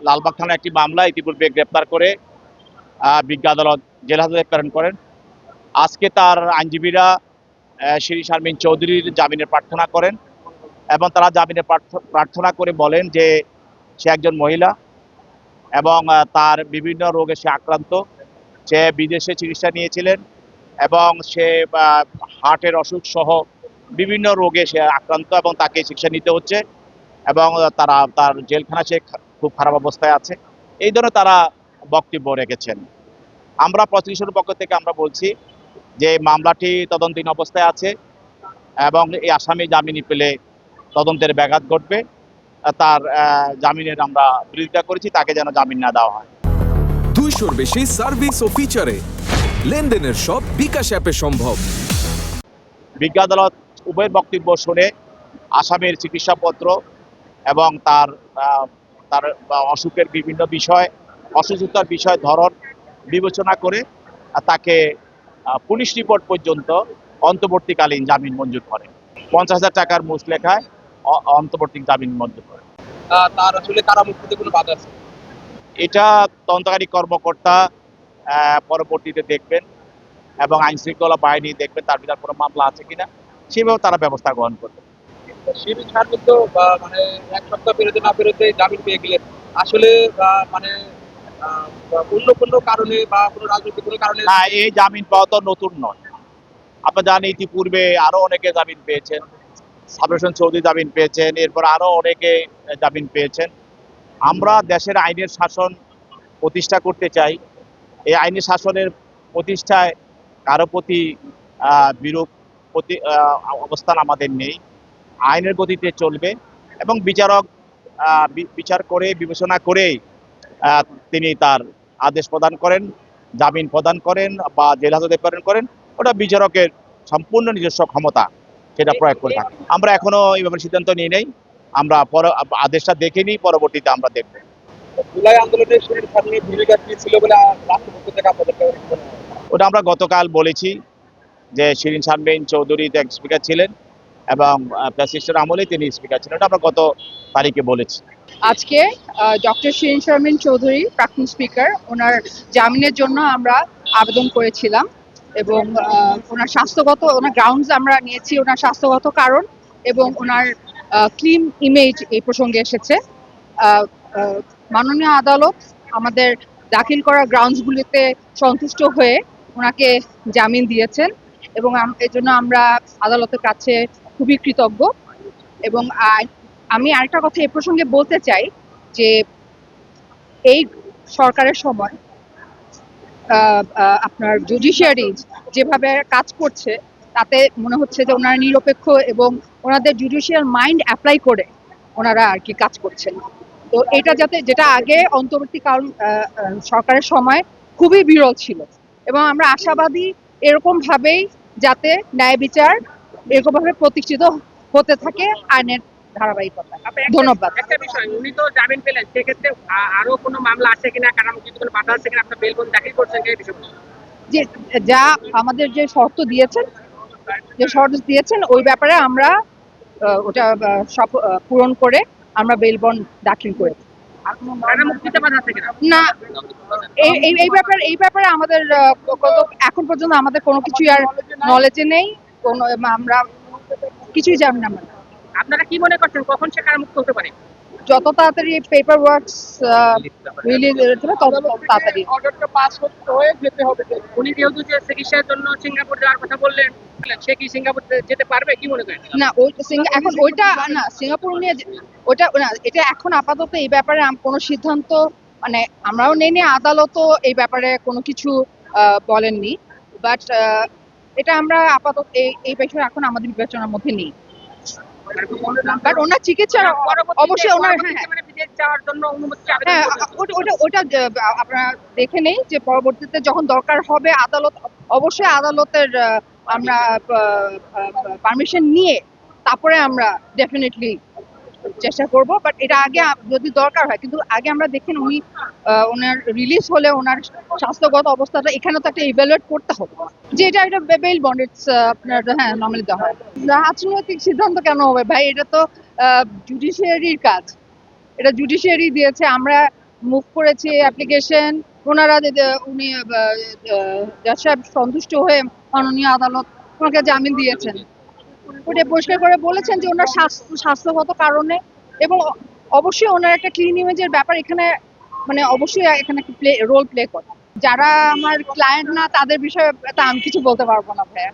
লালবাগ থানার একটি মামলা ইতিপূর্বে গ্রেপ্তার করে বিজ্ঞ আদালত জেল হাজতে প্রেরণ করেন। আজকে তার আইনজীবীরা শিরীন শারমিন চৌধুরীর জামিনের প্রার্থনা করেন এবং তারা জামিনের প্রার্থনা করে বলেন যে সে একজন মহিলা এবং তার বিভিন্ন রোগে সে আক্রান্ত। সে বিদেশে চিকিৎসা নিয়েছিলেন এবং সে হার্টের অসুখ সহ বিভিন্ন রোগে সে আক্রান্ত এবং তাকে চিকিৎসা নিতে হচ্ছে এবং তার জেলখানা সে খুব খারাপ অবস্থায় আছে। এই ধরনের তারা বক্তব্য রেখেছেন। আমরা প্রসিকিউশনের পক্ষ থেকে আমরা বলছি যে মামলাটি তদন্তাধীন অবস্থায় আছে এবং এই আসামি জামিন পেলে তদন্তের ব্যাঘাত ঘটবে। তার জামিনের আমরা বিরোধিতা করেছি, তাকে যেন জামিন না দেওয়া হয়। 200-র বেশি সার্ভিস ও ফিচারে লেনদেনের সব বিকাশ অ্যাপে সম্ভব। বিজ্ঞ আদালত উভয়ের বক্তব্য শুনে আসামির চিকিৎসাপত্র এবং তার অসুখের বিভিন্ন বিষয়, অসুস্থতার বিষয় ধরন বিবেচনা করে তাকে পুলিশ রিপোর্ট পর্যন্ত অন্তর্বর্তীকালীন জামিন মঞ্জুর করে। 50,000 টাকার মুচলেখায় অন্তর্বর্তী জামিন মঞ্জুর করে। তার আসলে কারামুক্তিতে কোনো বাধা আছে? এটা তদন্তকারী কর্মকর্তা পরবর্তীতে দেখবেন এবং আইন শৃঙ্খলা বাহিনী দেখবেন তার বিরুদ্ধে কোনো মামলা আছে কিনা, সেভাবে তারা ব্যবস্থা গ্রহণ করবে। শিরীন শারমিন তো মানে এক সপ্তাহ পেরোতে না পেরোতে জামিন পেয়ে গেলেন, আসলে মানে অন্য কোনো কারণে বা কোনো রাজনৈতিক কোনো কারণে? না, এই জামিন পাওয়া তো নতুন নয়। আপনারা জানেন ইতিপূর্বে আরো অনেকে জামিন পেয়েছেন। সাবর হোসেন চৌধুরী জামিন পেয়েছেন, এরপর আরো অনেকে জামিন পেয়েছেন। আমরা দেশের আইনের শাসন প্রতিষ্ঠা করতে চাই। এই আইনের শাসনের প্রতিষ্ঠায় কারো প্রতি বিরূপ অবস্থান আমাদের নেই। আইনের গতিতে চলবে এবং বিচারক বিচার করে বিবেচনা করে তিনি তার আদেশ প্রদান করেন, জামিন প্রদান করেন বা জেল হাজতে প্রেরণ করেন। ওটা বিচারকের সম্পূর্ণ নিজস্ব ক্ষমতা, সেটা প্রয়োগ করে থাকে। আমরা এখনো এই ব্যাপারে সিদ্ধান্ত নিয়ে নেই, আমরা আদেশটা দেখে নিই, পরবর্তীতে আমরা দেখব। জুলাই আন্দোলনে শিরীন শারমিনের ভূমিকা কি ছিল বলে রাষ্ট্রপক্ষ থেকে আপনাদেরকে ওটা আমরা গতকাল বলেছি যে শিরীন শারমিন চৌধুরী স্পিকার ছিলেন এবং প্রেসিডেন্টের আমলে তিনি স্পিকার ছিলেন, এটা আমরা গত তারিখে বলেছি। আজকে ডক্টর শিরীন শারমিন চৌধুরী প্রাক্তন স্পিকার, ওনার জামিনের জন্য আমরা আবেদন করেছিলাম এবং ওনার গ্রাউন্ডস আমরা নিয়েছি, ওনার স্বাস্থ্যগত কারণ এবং ওনার ক্লিন ইমেজ এই প্রসঙ্গে এসেছে। মাননীয় আদালত আমাদের দাখিল করা গ্রাউন্ডসগুলিতে সন্তুষ্ট হয়ে ওনাকে জামিন দিয়েছেন এবং এর জন্য আমরা আদালতের কাছে খুবই কৃতজ্ঞ। এবং আমি আরেকটা কথা এ প্রসঙ্গে বলতে চাই যে এই সরকারের সময় আপনার জুডিশিয়ারি যেভাবে কাজ করছে তাতে মনে হচ্ছে যে ওনারা নিরপেক্ষ এবং ওনাদের জুডিশিয়াল মাইন্ড অ্যাপ্লাই করে ওনারা আর কি কাজ করছেন। তো এটা যেটা আগে অন্তর্বর্তীকাল সরকারের সময় খুবই বিরল ছিল এবং আমরা আশাবাদী এরকম ভাবেই যাতে ন্যায় বিচার এরকম ভাবে প্রতিষ্ঠিত হতে থাকে আইনের ধারাবাহিকতা। ধন্যবাদ। একটা বিষয়, উনি তো জামিন পেলেন, সেক্ষেত্রে আরো কোনো মামলা আছে কিনা, কারামুক্তিতে কোনো বাধা আছে কিনা, আপনার বেল বন্ড দাখিল করছেন এই বিষয়ে? যে যা আমাদের যে শর্ত দিয়েছেন ওই ব্যাপারে আমরা ওটা সব পূরণ করে আমরা বেল বন্ড দাখিল করেছি। কারামুক্তিতে বাধা আছে কিনা? না, এই ব্যাপারে আমাদের এখন পর্যন্ত আমাদের কোনো কিছু আর নলেজে নেই, কোনো আমরা কিছুই জানি না। আপনারা কি মনে করছেন কখন সে কারামুক্ত হতে পারে? যত তাড়াতাড়ি পেপার ওয়ার্কস রিলিজ হবে তত তাড়াতাড়ি অর্ডারটা পাস হয়ে যেতে হবে। উনি যেহেতু যে চিকিৎসার জন্য সিঙ্গাপুর যাওয়ার কথা বললেন, সে কি সিঙ্গাপুর যেতে পারবে কি মনে করেন? না, এখন ওইটা না, সিঙ্গাপুর নিয়ে ওটা না, এটা এখন আপাতত এই ব্যাপারে কোনো সিদ্ধান্ত মানে আমরাও নেইনি, আদালতও এই ব্যাপারে কোনো কিছু বলেননি। বাট এটা আমরা আপাতত এই বিষয়ে এখন আমাদের বিবেচনার মধ্যে নেই। বাট ওনার চিকিৎসা অবশ্যই ওনার বিদেশ যাওয়ার জন্য অনুমতি ওটা আপনারা দেখে নেই যে পরবর্তীতে যখন দরকার হবে অবশ্যই আদালতের আমরা পারমিশন নিয়ে তারপরে আমরা ডেফিনেটলি চেষ্টা করব। বাট এটা আগে যদি দরকার হয়, কিন্তু আগে আমরা দেখেন উনি ওনার রিলিজ হলে ওনার স্বাস্থ্যগত অবস্থাটা এখানে তো একটা ইভ্যালুয়েট করতে হবে, যে এটা বেল বন্ড আপনার নর্মালি দেওয়া হয়। রাজনৈতিক সিদ্ধান্ত কেন হবে ভাই? এটা তো জুডিশিয়ারির কাজ, এটা জুডিশিয়ারি দিয়েছে। আমরা মুভ করেছি অ্যাপ্লিকেশন, ওনারা উনি জাজ সাহেব সন্তুষ্ট হয়ে মাননীয় আদালত ওনাকে জামিন দিয়েছেন। ওটা পরিষ্কার করে বলেছেন যে ওনার স্বাস্থ্যগত কারণে, এবং অবশ্যই ওনার একটা ক্লিন ইমেজের ব্যাপার এখানে, মানে অবশ্যই এখানে একটা রোল প্লে করে। যারা আমার ক্লায়েন্ট না তাদের বিষয়ে তা আমি কিছু বলতে পারবো না ভাইয়া।